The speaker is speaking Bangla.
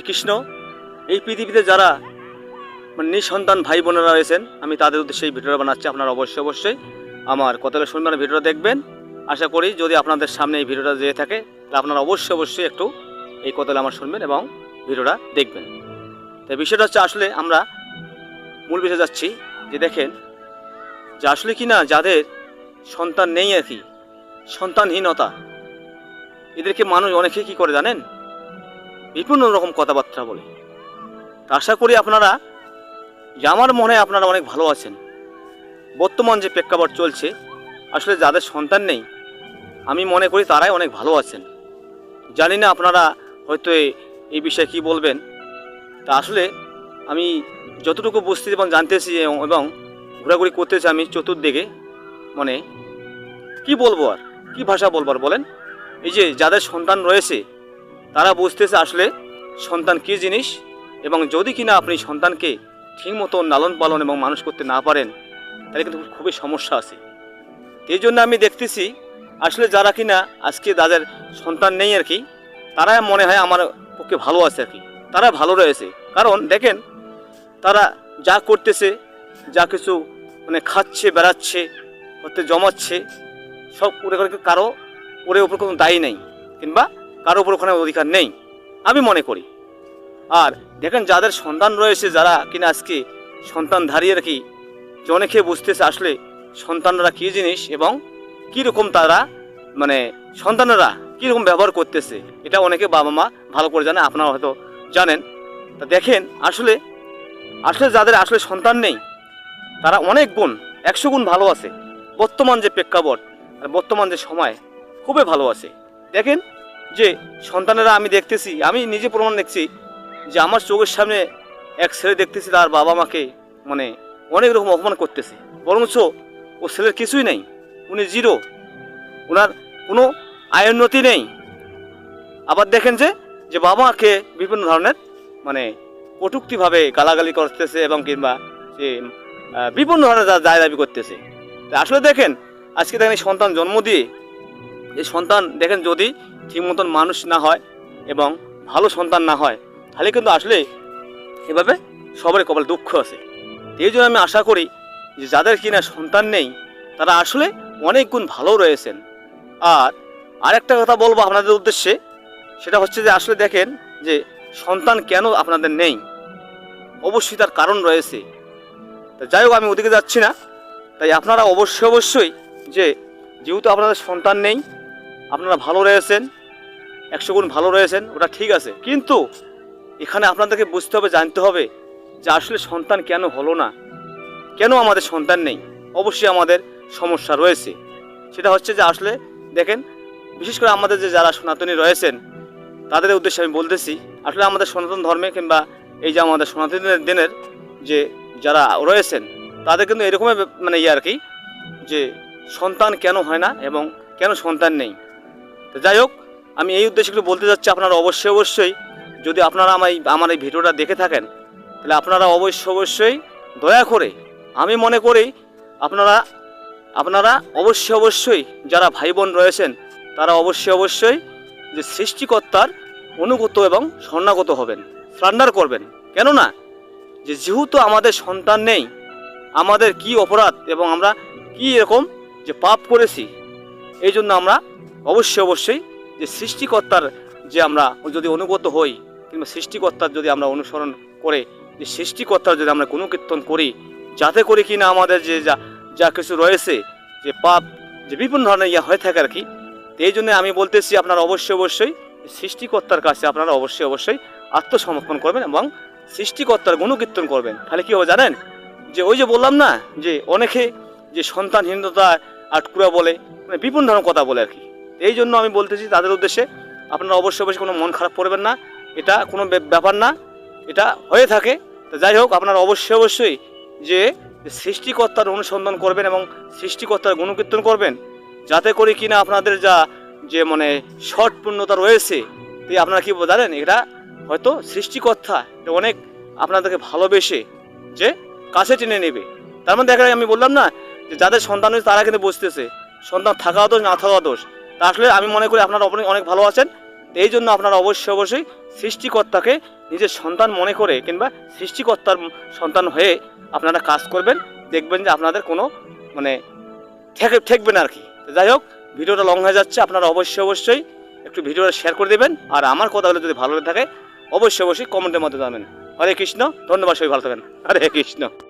কৃষ্ণ। এই পৃথিবীতে যারা মানে নিঃসন্তান ভাই বোনেরা রয়েছেন, আমি তাদের উদ্দেশ্যে এই ভিডিওটা বানাচ্ছি। আপনারা অবশ্যই আমার কথাটা শুনবেন, ভিডিওটা দেখবেন। আশা করি যদি আপনাদের সামনে এই ভিডিওটা যেয়ে থাকে তাহলে আপনারা অবশ্যই একটু এই কথাটা আমার শুনবেন এবং ভিডিওটা দেখবেন। তো বিষয়টা হচ্ছে, আসলে আমরা মূল বিষয়ে যাচ্ছি যে দেখেন যে আসলে কি না যাদের সন্তান নেই আর কি, সন্তানহীনতা, এদেরকে মানুষ অনেকে কি করে জানেন, বিভিন্ন রকম কথাবার্তা বলে। আশা করি আপনারা, যে আমার মনে হয় আপনারা অনেক ভালো আছেন। বর্তমান যে প্রেক্ষাপট চলছে, আসলে যাদের সন্তান নেই আমি মনে করি তারাই অনেক ভালো আছেন। জানি না আপনারা হয়তো এই বিষয়ে কি বলবেন। তা আসলে আমি যতটুকু বুঝতে এবং জানতেছি এবং ঘোরাঘুরি করতেছি আমি চতুর্দিকে, মানে কি বলবো আর, কি ভাষা বলবার বলেন। এই যে যাদের সন্তান রয়েছে তারা বুঝতেছে আসলে সন্তান কী জিনিস, এবং যদি কিনা আপনি সন্তানকে ঠিক মতো লালন পালন এবং মানুষ করতে না পারেন তাহলে কিন্তু খুবই সমস্যা আছে। এই জন্য আমি দেখতেছি আসলে যারা কিনা আজকে যাদের সন্তান নেই আর কি, তারা মনে হয় আমার পক্ষে ভালো আছে আর কি, তারা ভালো রয়েছে। কারণ দেখেন তারা যা করতেছে, যা কিছু মানে খাচ্ছে, বেড়াচ্ছে, হতে জমাচ্ছে, সব করে কারো ওর উপর কোনো দায়ী নেই, কিংবা কারো উপর ওখানে অধিকার নেই আমি মনে করি। আর দেখেন যাদের সন্তান রয়েছে, যারা কিনা আজকে সন্তানধারী আর কি, যে অনেকে বুঝতেছে আসলে সন্তানরা কী জিনিস এবং কীরকম তারা মানে সন্তানেরা কীরকম ব্যবহার করতেছে, এটা অনেকে বাবা মা ভালো করে জানে, আপনারা হয়তো জানেন। তা দেখেন আসলে যাদের আসলে সন্তান নেই তারা অনেক গুণ, 100 গুণ ভালো আছে। বর্তমান যে প্রেক্ষাপট আর বর্তমান যে সময় খুবই ভালো আছে। দেখেন যে সন্তানেরা আমি দেখতেছি, আমি নিজে প্রমাণ দেখছি যে আমার চোখের সামনে এক ছেলে দেখতেছি তার বাবা মাকে মানে অনেক রকম অপমান করতেছে, বরঞ্চ ও ছেলের কিছুই নেই, উনি জিরো, ওনার কোনো আয়োন্নতি নেই। আবার দেখেন যে বাবা মাকে বিভিন্ন ধরনের মানে কটূক্তিভাবে গালাগালি করতেছে এবং কিংবা সে বিভিন্ন ধরনের দায় দাবি করতেছে। আসলে দেখেন আজকে দেখেন এই সন্তান জন্ম দিয়ে, এই সন্তান দেখেন যদি ঠিক মতন মানুষ না হয় এবং ভালো সন্তান না হয় তাহলে কিন্তু আসলে এভাবে সবারই কপালে দুঃখ আছে। এই জন্য আমি আশা করি যে যাদের কিনা সন্তান নেই তারা আসলে অনেক গুণ ভালো রয়েছেন। আর আরেকটা কথা বলবো আপনাদের উদ্দেশ্যে, সেটা হচ্ছে যে আসলে দেখেন যে সন্তান কেন আপনাদের নেই, অবশ্যই তার কারণ রয়েছে। তা যাই হোক আমি ওদিকে যাচ্ছি না। তাই আপনারা অবশ্যই যে যেহেতু আপনাদের সন্তান নেই, আপনারা ভালো রয়েছেন, 100 গুণ ভালো রয়েছেন, ওটা ঠিক আছে। কিন্তু এখানে আপনাদেরকে বুঝতে হবে, জানতে হবে যে আসলে সন্তান কেন হলো না, কেন আমাদের সন্তান নেই। অবশ্যই আমাদের সমস্যা রয়েছে। সেটা হচ্ছে যে আসলে দেখেন বিশেষ করে আমাদের যে যারা সনাতনী রয়েছেন তাদের উদ্দেশ্যে আমি বলতেছি, আসলে আমাদের সনাতন ধর্মে কিংবা এই যে আমাদের সনাতনী দিনের যে যারা রয়েছেন তাদের কিন্তু এরকমই মানে আর কি, যে সন্তান কেন হয় না এবং কেন সন্তান নেই। তো যাই হোক আমি এই উদ্দেশ্যে একটু বলতে যাচ্ছি, আপনারা অবশ্যই যদি আপনারা আমার এই ভিডিওটা দেখে থাকেন তাহলে আপনারা অবশ্যই দয়া করে, আমি মনে করি আপনারা অবশ্যই যারা ভাই বোন রয়েছেন তারা অবশ্যই যে সৃষ্টিকর্তার অনুগত এবং শরণাগত হবেন, সারেন্ডার করবেন। কেননা যে যেহেতু আমাদের সন্তান নেই, আমাদের কি অপরাধ এবং আমরা কি এরকম যে পাপ করেছি, এই জন্য আমরা অবশ্যই যে সৃষ্টিকর্তার যে আমরা যদি অনুগত হই কিংবা সৃষ্টিকর্তার যদি আমরা অনুসরণ করে যে সৃষ্টিকর্তার যদি আমরা গুণকীর্তন করি, যাতে করে কিনা আমাদের যে যা কিছু রয়েছে যে পাপ যে বিভিন্ন ধরনের হয়ে থাকে আর কি। এই জন্য আমি বলতেছি আপনারা অবশ্যই সৃষ্টিকর্তার কাছে আপনারা অবশ্যই আত্মসমর্পণ করবেন এবং সৃষ্টিকর্তার গুণকীর্তন করবেন। তাহলে কী হবে জানেন, যে ওই যে বললাম না যে অনেকে যে সন্তানহীনতা আটকুরা বলে, মানে বিভিন্ন ধরনের কথা বলে আর কি। এই জন্য আমি বলতেছি তাদের উদ্দেশ্যে আপনারা অবশ্যই কোনো মন খারাপ করবেন না, এটা কোনো ব্যাপার না, এটা হয়ে থাকে। তো যাই হোক আপনারা অবশ্যই যে সৃষ্টিকর্তার অনুসন্ধান করবেন এবং সৃষ্টিকর্তার গুণকীর্তন করবেন, যাতে করে কিনা আপনাদের যে মানে সৎ পূর্ণতা রয়েছে, তো আপনারা কি জানেন এটা হয়তো সৃষ্টিকর্তা অনেক আপনাদেরকে ভালোবেসে যে কাছে টেনে নেবে। তার মানে দেখা আমি বললাম না যে যাদের সন্তান হয়েছে তারা কিন্তু বুঝতেছে সন্তান থাকা দোষ না থাকা দোষ। তা আসলে আমি মনে করি আপনারা অনেক ভালো আছেন। এই জন্য আপনারা অবশ্যই অবশ্যই সৃষ্টিকর্তাকে নিজের সন্তান মনে করে কিংবা সৃষ্টিকর্তার সন্তান হয়ে আপনারা কাজ করবেন, দেখবেন যে আপনাদের কোনো মানে ঠেকবে না আর কি। যাই হোক, ভিডিওটা লং হয়ে যাচ্ছে, আপনারা অবশ্যই অবশ্যই একটু ভিডিওটা শেয়ার করে দেবেন। আর আমার কথাগুলো যদি ভালো লাগে থাকে অবশ্যই অবশ্যই কমেন্টের মধ্যে জানাবেন। হরে কৃষ্ণ, ধন্যবাদ, সবাই ভালো থাকেন। হরে কৃষ্ণ।